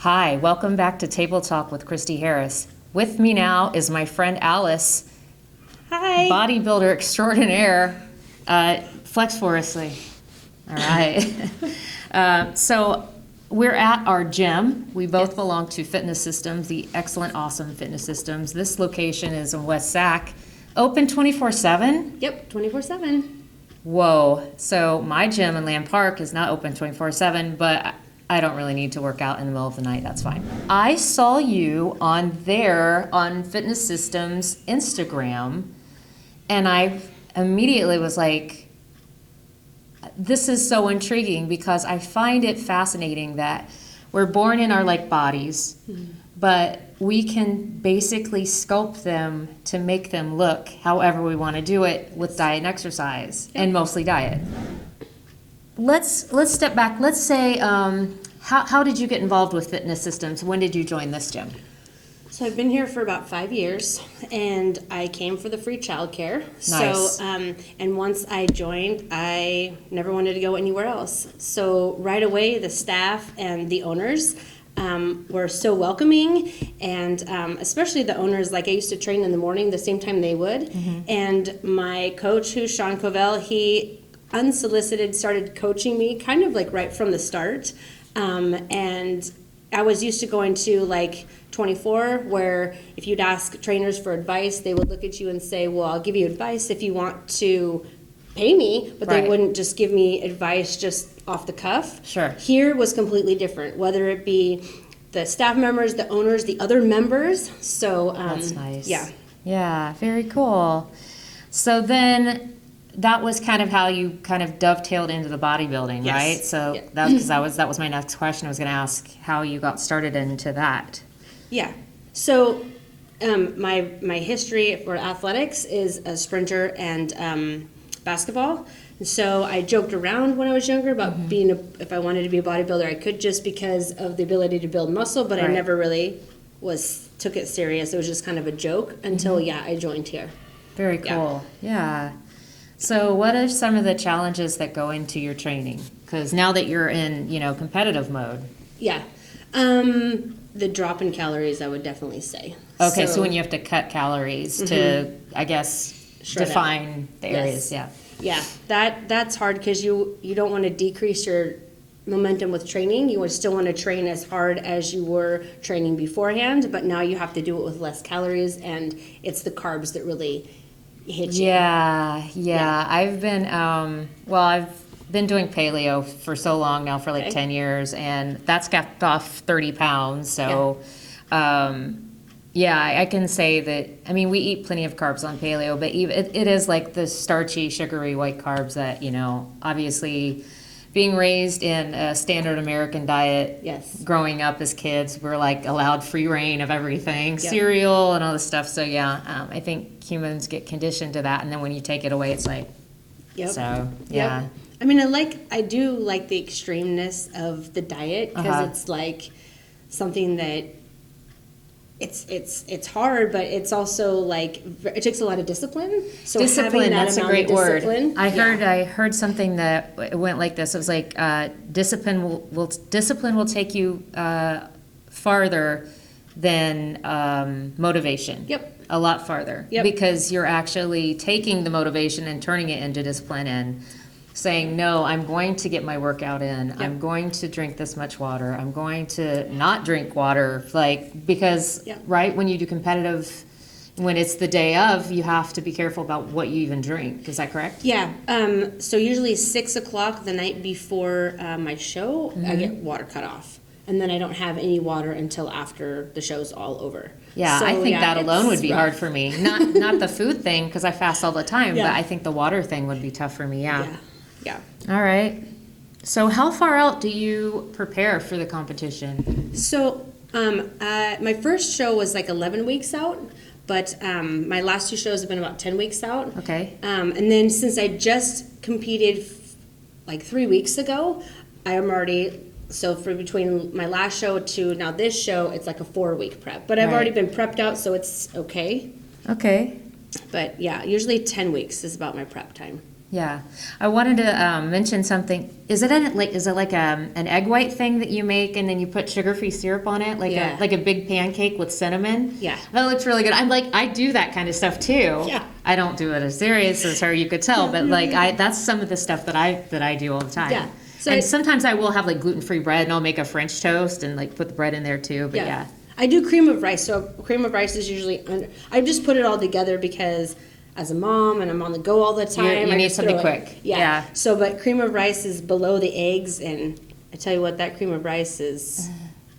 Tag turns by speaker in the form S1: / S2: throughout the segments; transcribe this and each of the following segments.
S1: Hi, welcome back to Table Talk with Christy Harris. With me now is my friend Alice,
S2: Hi.
S1: bodybuilder extraordinaire, flexforously. All right. So we're at our gym. We both belong to Fitness Systems, the excellent, awesome Fitness Systems. This location is in West Sac, open 24/7.
S2: Yep, 24/7.
S1: Whoa. So my gym in Land Park is not open 24/7, but I don't really need to work out in the middle of the night. That's fine. I saw you on Fitness Systems Instagram, and I immediately was like, this is so intriguing because I find it fascinating that we're born in our bodies, but we can basically sculpt them to make them look however we want to do it with diet and exercise, and mostly diet. Let's step back. Let's say, how did you get involved with Fitness Systems? When did you join this gym?
S2: So I've been here for about 5 years, and I came for the free childcare.
S1: Nice.
S2: So, and once I joined, I never wanted to go anywhere else. So right away, the staff and the owners were so welcoming, and especially the owners. Like, I used to train in the morning the same time they would, and my coach, who's Holly Covell, he unsolicited started coaching me kind of like right from the start. And I was used to going to 24, where if you'd ask trainers for advice, they would look at you and say, well, I'll give you advice if you want to pay me, but they wouldn't just give me advice just off the cuff.
S1: Sure.
S2: Here was completely different, whether it be the staff members, the owners, the other members. So
S1: That's nice.
S2: Yeah.
S1: Yeah, very cool. So then that was kind of how you kind of dovetailed into the bodybuilding,
S2: Yes.
S1: right? So
S2: Yeah.
S1: that was my next question. I was going to ask how you got started into that.
S2: Yeah. So my history for athletics is a sprinter and basketball. And so I joked around when I was younger about being if I wanted to be a bodybuilder, I could, just because of the ability to build muscle, but I never really took it serious. It was just kind of a joke until I joined here.
S1: Very cool. Yeah. So what are some of the challenges that go into your training? Because now that you're in, competitive mode.
S2: Yeah. The drop in calories, I would definitely say.
S1: Okay, so when you have to cut calories to, I guess, define the areas.
S2: Yes. Yeah, that's hard because you don't want to decrease your momentum with training. You would still want to train as hard as you were training beforehand, but now you have to do it with less calories, and it's the carbs that really hit you.
S1: Yeah. I've been doing paleo for so long now, for 10 years, and that's got off 30 pounds. So, I can say that, we eat plenty of carbs on paleo, but it is like the starchy, sugary white carbs that, obviously being raised in a standard American diet, growing up as kids, we're allowed free reign of everything, cereal and all this stuff. So I think humans get conditioned to that, and then when you take it away, it's so yeah.
S2: Yep. I do like the extremeness of the diet, because it's something that it's hard, but it's also it takes a lot of discipline. So
S1: discipline, that's a great word. I heard something that went like this. It was discipline will take you farther than motivation.
S2: Yep.
S1: A lot farther.
S2: Yep.
S1: Because you're actually taking the motivation and turning it into discipline and saying, no, I'm going to get my workout in. Yep. I'm going to drink this much water. I'm going to not drink water. Because, right, when you do competitive, when it's the day of, you have to be careful about what you even drink. Is that correct?
S2: Yeah. So usually 6 o'clock the night before my show, I get water cut off. And then I don't have any water until after the show's all over.
S1: Yeah, so, I think that alone would be hard for me. Not the food thing, because I fast all the time, but I think the water thing would be tough for me, Yeah. All right. So how far out do you prepare for the competition?
S2: So my first show was 11 weeks out, but my last 2 shows have been about 10 weeks out.
S1: Okay.
S2: And then since I just competed 3 weeks ago, I am already... So for between my last show to now this show, it's a 4-week prep. But I've already been prepped out, so it's okay.
S1: Okay.
S2: But yeah, usually 10 weeks is about my prep time.
S1: Yeah, I wanted to mention something. Is it like an egg white thing that you make and then you put sugar-free syrup on it, like a big pancake with cinnamon?
S2: Yeah,
S1: that looks really good. I do that kind of stuff too.
S2: Yeah,
S1: I don't do it as serious as her, you could tell, but that's some of the stuff that I do all the time.
S2: Yeah. So
S1: and sometimes I will have like gluten-free bread and I'll make a French toast and like put the bread in there too. But yeah.
S2: I do cream of rice. So cream of rice is usually I just put it all together because as a mom and I'm on the go all the time.
S1: You need something quick.
S2: Yeah. So, but cream of rice is below the eggs, and I tell you what, that cream of rice is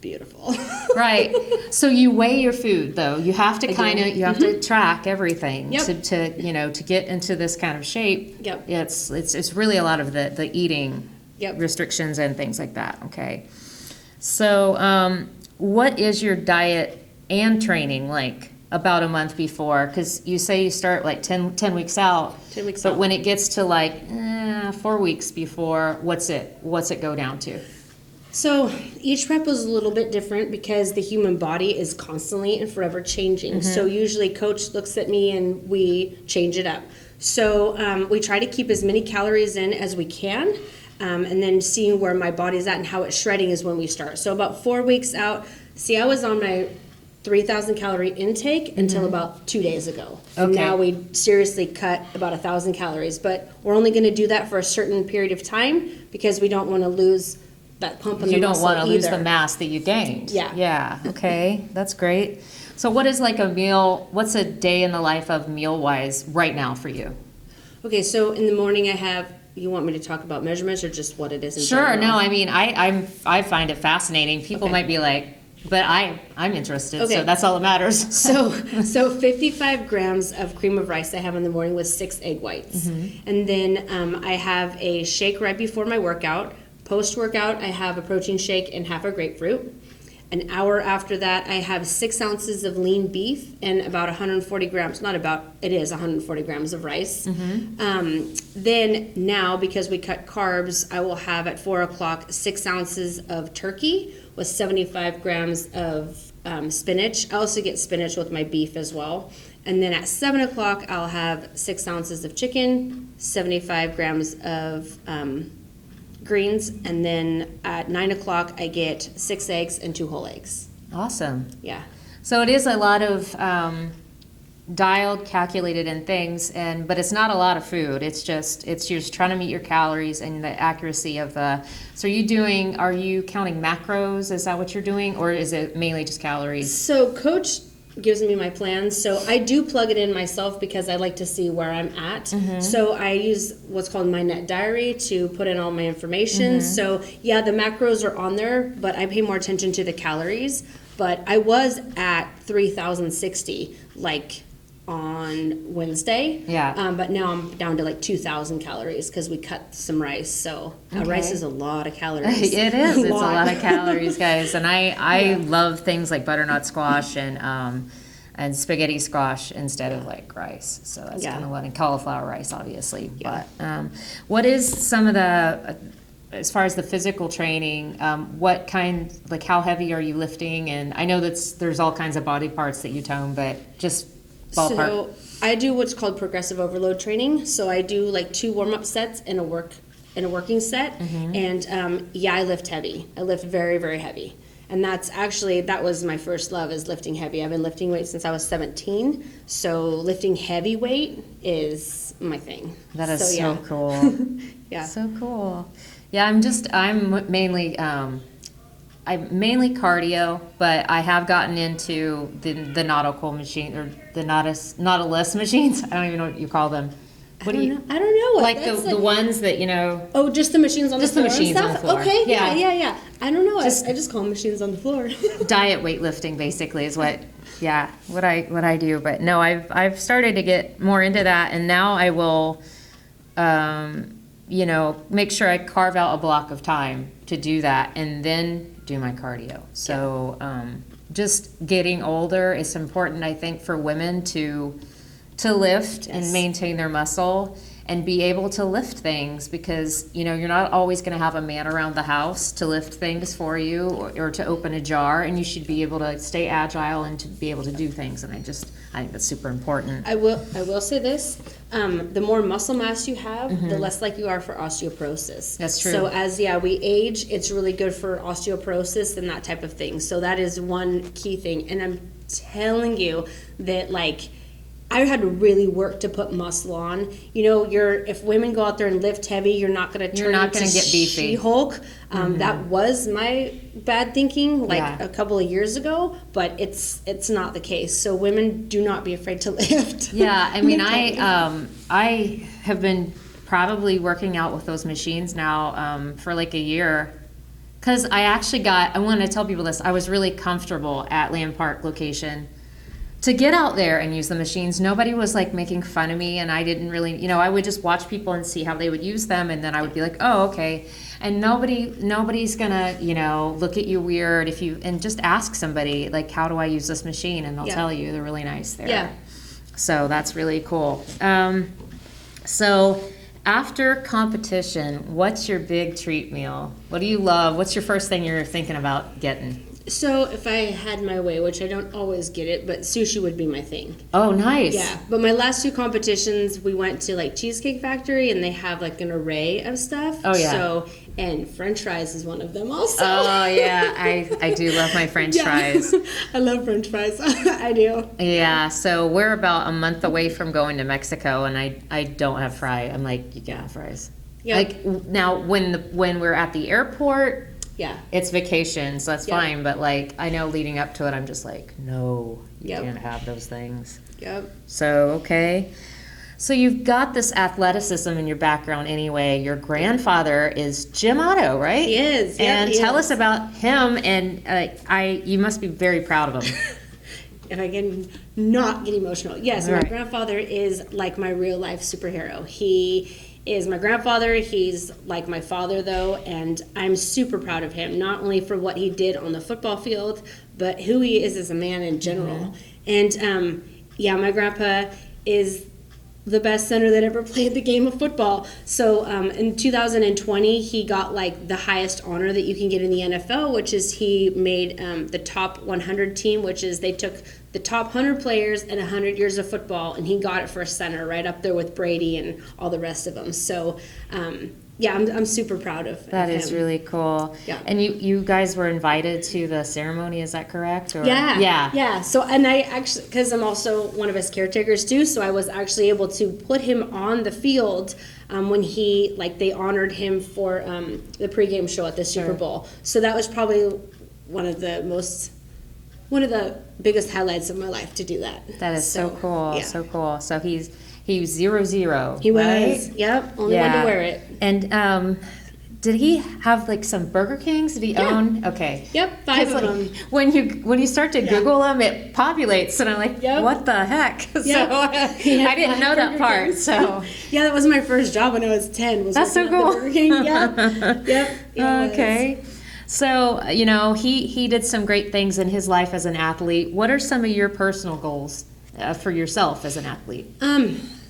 S2: beautiful.
S1: Right. So you weigh your food, though. You have to to track everything to get into this kind of shape.
S2: Yep.
S1: It's really a lot of the eating restrictions and things like that. Okay. So what is your diet and training like about a month before? Because you say you start like 10 weeks out.
S2: 10 weeks
S1: but
S2: out.
S1: when it gets to like 4 weeks before, what's it go down to?
S2: So each rep was a little bit different because the human body is constantly and forever changing. So usually coach looks at me and we change it up. So we try to keep as many calories in as we can. And then seeing where my body's at and how it's shredding is when we start. So about 4 weeks out, I was on my 3,000 calorie intake until about 2 days ago. And now we seriously cut about 1,000 calories, but we're only going to do that for a certain period of time because we don't want to lose that pump in the muscle.
S1: You don't want to lose the mass that you gained.
S2: Yeah.
S1: Yeah. Okay. That's great. So what is like a meal? What's a day in the life of meal-wise right now for you?
S2: Okay. So in the morning I have. You want me to talk about measurements or just what it is?
S1: Sure. General? No. I mean, I find it fascinating. People might be like, but I'm interested. So that's all that matters.
S2: So 55 grams of cream of rice I have in the morning with 6 egg whites, and then I have a shake right before my workout. Post-workout, I have a protein shake and half a grapefruit. An hour after that, I have 6 ounces of lean beef and about 140 grams, it is 140 grams of rice. Then now, because we cut carbs, I will have at 4 o'clock 6 ounces of turkey with 75 grams of spinach. I also get spinach with my beef as well. And then at 7 o'clock, I'll have 6 ounces of chicken, 75 grams of greens, and then at 9 o'clock I get 6 eggs and 2 whole eggs.
S1: Awesome.
S2: Yeah.
S1: So it is a lot of dialed, calculated in things, but it's not a lot of food. It's just trying to meet your calories and the accuracy of the. So are you counting macros? Is that what you're doing, or is it mainly just calories?
S2: So coach gives me my plans, so I do plug it in myself because I like to see where I'm at. So I use what's called my net diary to put in all my information. So yeah, the macros are on there, but I pay more attention to the calories. But I was at 3,060 like on Wednesday, but now I'm down to like 2,000 calories because we cut some rice. So rice is a lot of calories.
S1: It is. It's a lot of calories, guys. And I love things like butternut squash and spaghetti squash instead of like rice. So that's kind of and cauliflower rice, obviously. But what is some of the as far as the physical training, what kind, like how heavy are you lifting? And I know there's all kinds of body parts that you tone, but just ballpark.
S2: So I do what's called progressive overload training. So I do like 2 warm-up sets in a working set. And I lift heavy. I lift very, very heavy. And that was my first love, is lifting heavy. I've been lifting weight since I was 17. So lifting heavy weight is my thing.
S1: That is so cool.
S2: Yeah.
S1: So cool. Yeah, I'm mainly cardio, but I have gotten into the nautical machine, or the Nautilus machines. I don't even know what you call them.
S2: I don't know.
S1: Like the ones that,
S2: Oh, just the machines on the floor.
S1: Just the machines on the floor.
S2: Okay, yeah. I don't know. I just call them machines on the floor.
S1: Diet weightlifting basically is what I do. But no, I've started to get more into that, and now I will make sure I carve out a block of time to do that and then do my cardio. So just getting older, it's important, I think, for women to lift and maintain their muscle. and be able to lift things, because you're not always going to have a man around the house to lift things for you, or to open a jar, and you should be able to stay agile and to be able to do things. And I think that's super important.
S2: I will say this, the more muscle mass you have, the less likely you are for osteoporosis.
S1: That's true.
S2: So as we age, it's really good for osteoporosis and that type of thing. So that is one key thing. And I'm telling you that, like, I had to really work to put muscle on. If women go out there and lift heavy, you're not going to turn into
S1: get beefy.
S2: She-Hulk. That was my bad thinking, a couple of years ago, but it's not the case. So women, do not be afraid to lift.
S1: Yeah, I mean, I have been probably working out with those machines now for like a year, because I want to tell people this, I was really comfortable at Land Park location to get out there and use the machines. Nobody was like making fun of me, and I didn't really, I would just watch people and see how they would use them, and then I would be like, oh, okay. And nobody's gonna, look at you weird and just ask somebody, like, how do I use this machine? And they'll tell you. They're really nice there.
S2: Yeah.
S1: So that's really cool. So after competition, what's your big treat meal? What do you love? What's your first thing you're thinking about getting?
S2: So if I had my way, which I don't always get it, but sushi would be my thing.
S1: Oh, nice.
S2: Yeah, but my last 2 competitions, we went to like Cheesecake Factory, and they have like an array of stuff.
S1: Oh, yeah.
S2: And French fries is one of them also.
S1: Oh, yeah, I do love my French fries.
S2: I love French fries. I do.
S1: Yeah, so we're about a month away from going to Mexico, and I don't have fries. I'm like, you can't have fries. Yeah. Like, now when we're at the airport, it's vacation, so that's fine. But like, I know leading up to it, I'm just like, no, you can't have those things.
S2: Yep.
S1: So, okay. So you've got this athleticism in your background anyway. Your grandfather is Jim Otto, right?
S2: He is. Yep,
S1: and tell us about him. And you must be very proud of him.
S2: If I can not get emotional. Yes,
S1: All
S2: my
S1: right.
S2: grandfather is like my real life superhero. He is my grandfather. He's like my father, though, and I'm super proud of him, not only for what he did on the football field, but who he is as a man in general. And my grandpa is the best center that ever played the game of football. So in 2020, he got like the highest honor that you can get in the NFL, which is he made the top 100 team, which is they took the top 100 players and 100 years of football, and he got it for a center, right up there with Brady and all the rest of them. So I'm super proud of him.
S1: That is really cool.
S2: Yeah.
S1: And you guys were invited to the ceremony, is that correct? Or?
S2: Yeah. So, and I actually, because I'm also one of his caretakers too, so I was actually able to put him on the field when they honored him for the pregame show at the Super Bowl. So that was probably one of the biggest highlights of my life to do that.
S1: That is so cool.
S2: Yeah.
S1: So cool. So he was 0-0.
S2: He was.
S1: Right?
S2: Yep. Only one to wear it.
S1: And did he have like some Burger Kings? Did he own? Okay.
S2: Yep. 5 of them.
S1: When you start to Google them, it populates, and I'm like, what the heck?
S2: Yep.
S1: So I didn't know that part.
S2: Kings.
S1: So
S2: yeah, that was my first job when I was 10.
S1: That's so cool.
S2: Burger King. Yep.
S1: Okay. So, he did some great things in his life as an athlete. What are some of your personal goals for yourself as an athlete?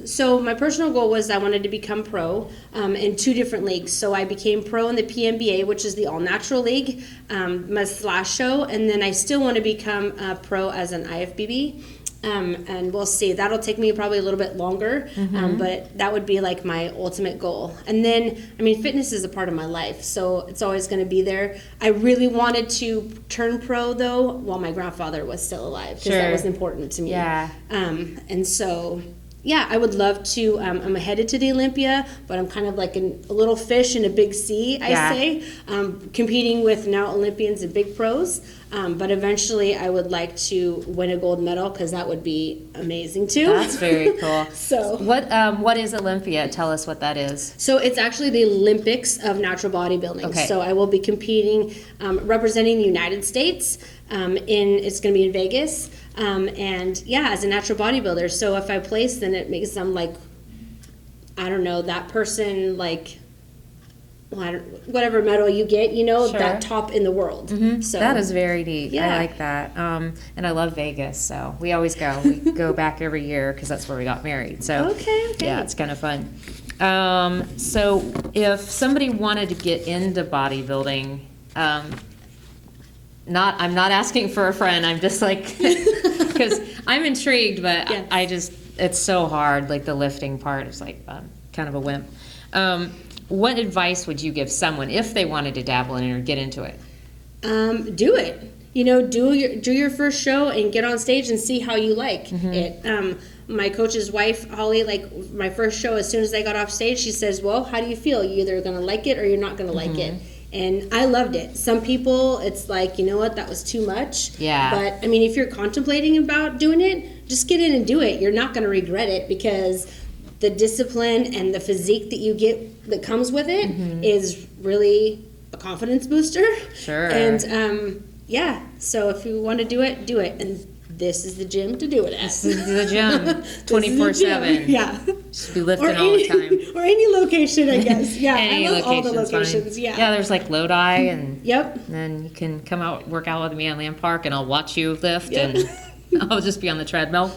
S2: So my personal goal was I wanted to become pro in 2 different leagues. So I became pro in the PNBA, which is the all-natural league, my slash show, and then I still want to become pro as an IFBB. And we'll see. That'll take me probably a little bit longer, but that would be like my ultimate goal. And then, fitness is a part of my life, so it's always going to be there. I really wanted to turn pro, though, while my grandfather was still alive, because that was important to me.
S1: Yeah.
S2: And so... yeah, I would love to. I'm headed to the Olympia, but I'm kind of like a little fish in a big sea, I say, competing with now Olympians and big pros. But eventually I would like to win a gold medal, because that would be amazing too.
S1: That's very cool.
S2: So
S1: what is Olympia? Tell us what that is.
S2: So it's actually the Olympics of natural bodybuilding.
S1: Okay.
S2: So I will be competing, representing the United States. It's going to be in Vegas. As a natural bodybuilder. So if I place, then it makes them like, I don't know, that person like, whatever medal you get, that top in the world. So
S1: that is very neat.
S2: Yeah.
S1: I like that. And I love Vegas, so we always go. We go back every year because that's where we got married. So
S2: Okay.
S1: yeah, it's kind of fun. So if somebody wanted to get into bodybuilding, I'm not asking for a friend. I'm just like, because I'm intrigued, but
S2: Yes.
S1: it's so hard. Like the lifting part is like kind of a wimp. What advice would you give someone if they wanted to dabble in it or get into it?
S2: Do it. Do your first show and get on stage and see how you like it. My coach's wife, Holly, like my first show, as soon as I got off stage, she says, well, how do you feel? You're either going to like it or you're not going to like it. And I loved it. Some people, it's like, you know what, that was too much.
S1: Yeah.
S2: But, I mean, if you're contemplating about doing it, just get in and do it. You're not going to regret it because the discipline and the physique that you get that comes with it is really a confidence booster.
S1: Sure.
S2: And, yeah, so if you want to do it, do it. And this is the gym to do it at.
S1: This is the gym, 24/7.
S2: Yeah.
S1: Should be lifting all the time.
S2: Or any location, I guess. Yeah,
S1: Any
S2: I love all the
S1: location's fine.
S2: locations. Yeah.
S1: Yeah, there's like Lodi, and
S2: Yep.
S1: then you can come out, work out with me on Lamb Park, and I'll watch you lift,
S2: Yep.
S1: and I'll just be on the treadmill.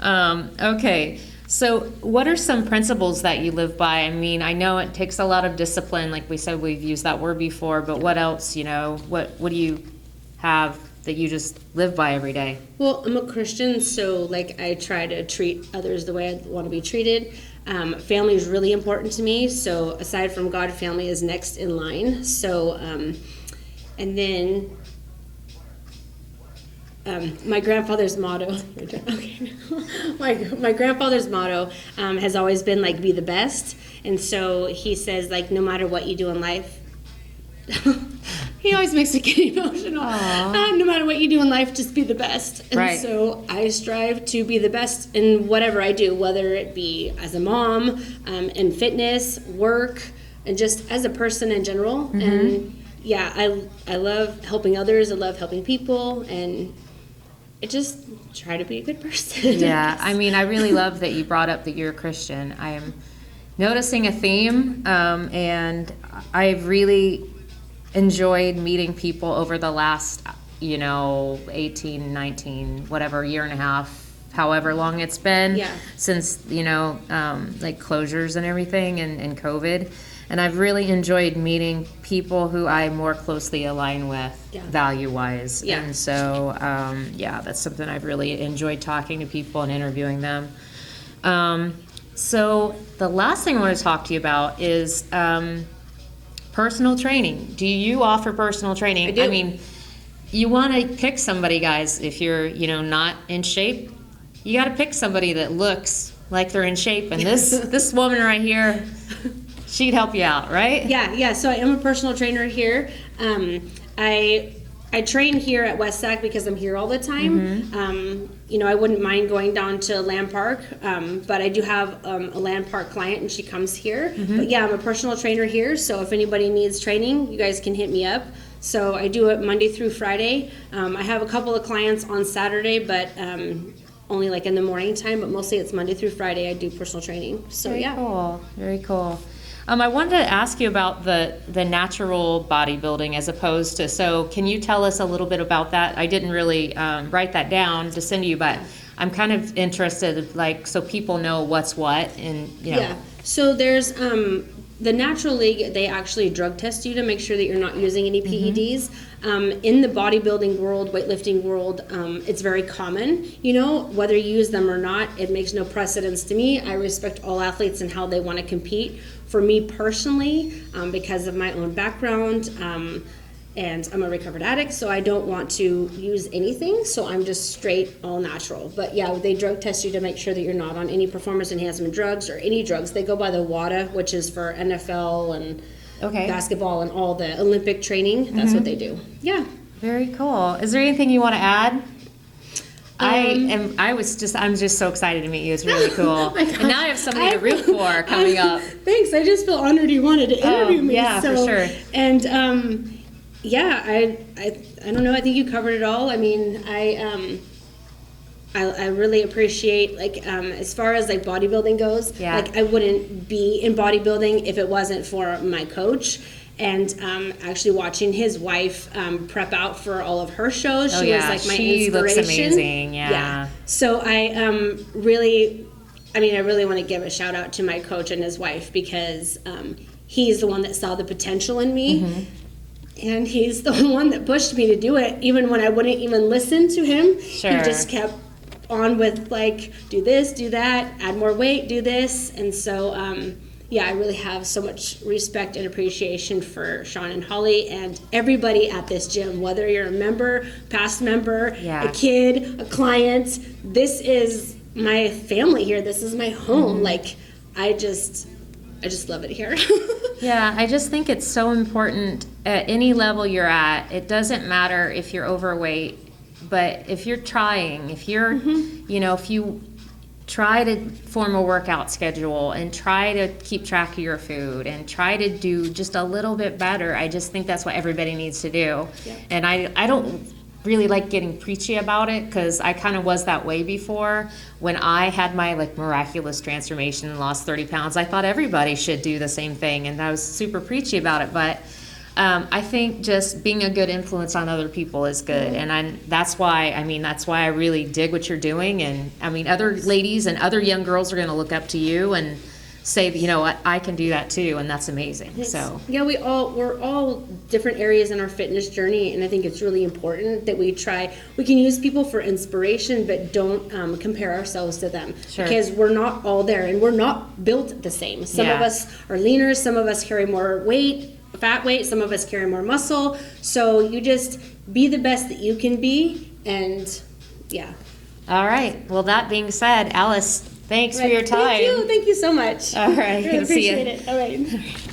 S1: Okay, so what are some principles that you live by? I mean, I know it takes a lot of discipline, like we said, we've used that word before, but what else, what do you have that you just live by every day?
S2: Well, I'm a Christian, so like I try to treat others the way I want to be treated. Family is really important to me, so aside from God, family is next in line. So, and then my grandfather's motto. Okay, my grandfather's motto has always been like be the best, and so he says like no matter what you do in life. He always makes me get emotional. No matter what you do in life, just be the best. And
S1: Right.
S2: so I strive to be the best in whatever I do, whether it be as a mom, in fitness, work, and just as a person in general. And yeah, I love helping others. I love helping people, and I just try to be a good person.
S1: Yeah, I mean, I really love that you brought up that you're a Christian. I am noticing a theme, and I've really enjoyed meeting people over the last, 18, 19, whatever, year and a half, however long it's been
S2: Yeah.
S1: since, like closures and everything and COVID. And I've really enjoyed meeting people who I more closely align with value-wise.
S2: Yeah.
S1: And so, that's something I've really enjoyed talking to people and interviewing them. So the last thing I want to talk to you about is personal training. Do you offer personal training?
S2: I do.
S1: I mean, you want to pick somebody, guys, if you're, not in shape, you got to pick somebody that looks like they're in shape. And this woman right here, she'd help you out, right?
S2: Yeah. So I am a personal trainer here. I train here at West Sac because I'm here all the time. I wouldn't mind going down to Lamb Park, but I do have a Lamb Park client and she comes here. But yeah, I'm a personal trainer here, so if anybody needs training, you guys can hit me up. So I do it Monday through Friday. I have a couple of clients on Saturday, but only like in the morning time, but mostly it's Monday through Friday I do personal training. So
S1: Very
S2: yeah.
S1: cool. Very cool. I wanted to ask you about the natural bodybuilding as opposed to, so can you tell us a little bit about that? I didn't really write that down to send to you, but I'm kind of interested, like, so people know what's what and,
S2: Yeah. So there's the Natural League, they actually drug test you to make sure that you're not using any PEDs. In the bodybuilding world, weightlifting world, it's very common. Whether you use them or not, it makes no precedence to me. I respect all athletes and how they want to compete. For me personally, because of my own background, and I'm a recovered addict, so I don't want to use anything, so I'm just straight all natural. But yeah, they drug test you to make sure that you're not on any performance enhancement drugs or any drugs. They go by the WADA, which is for NFL and basketball and all the Olympic training. That's what they do. Yeah.
S1: Very cool. Is there anything you want to add? I'm just so excited to meet you. It's really cool. And now I have somebody to root for coming up.
S2: Thanks. I just feel honored you wanted to interview me.
S1: Yeah, for sure.
S2: And I don't know. I think you covered it all. I mean, I really appreciate, like, as far as like bodybuilding goes, like I wouldn't be in bodybuilding if it wasn't for my coach. And actually watching his wife prep out for all of her shows, she was like my inspiration.
S1: She looks amazing. Yeah.
S2: So I really I mean, I really want to give a shout out to my coach and his wife, because he's the one that saw the potential in me. And he's the one that pushed me to do it, even when I wouldn't even listen to him.
S1: Sure.
S2: He just kept on with, like, do this, do that, add more weight, do this. And so, yeah, I really have so much respect and appreciation for Sean and Holly and everybody at this gym, whether you're a member, past member, a kid, a client. This is my family here. This is my home. Like, I just love it here.
S1: Yeah, I just think it's so important at any level you're at. It doesn't matter if you're overweight, but if you're trying, if you're, you know, if you try to form a workout schedule and try to keep track of your food and try to do just a little bit better, I just think that's what everybody needs to do. Yeah. And I don't really like getting preachy about it, because I kind of was that way before. When I had my like miraculous transformation and lost 30 pounds, I thought everybody should do the same thing, and I was super preachy about it. But I think just being a good influence on other people is good, and that's why I really dig what you're doing. And I mean, other ladies and other young girls are going to look up to you and say, you know what, I can do that too, and that's amazing.
S2: Yes.
S1: So
S2: yeah, we're all different areas in our fitness journey, and I think it's really important that we can use people for inspiration, but don't compare ourselves to them.
S1: Sure.
S2: Because we're not all there, and we're not built the same. Some of us are leaner, some of us carry more fat weight, some of us carry more muscle. So you just be the best that you can be, and yeah.
S1: All right. Well, that being said, Alice, thanks for your time.
S2: Thank you so much.
S1: All right.
S2: Really
S1: See ya.
S2: appreciate it. All right.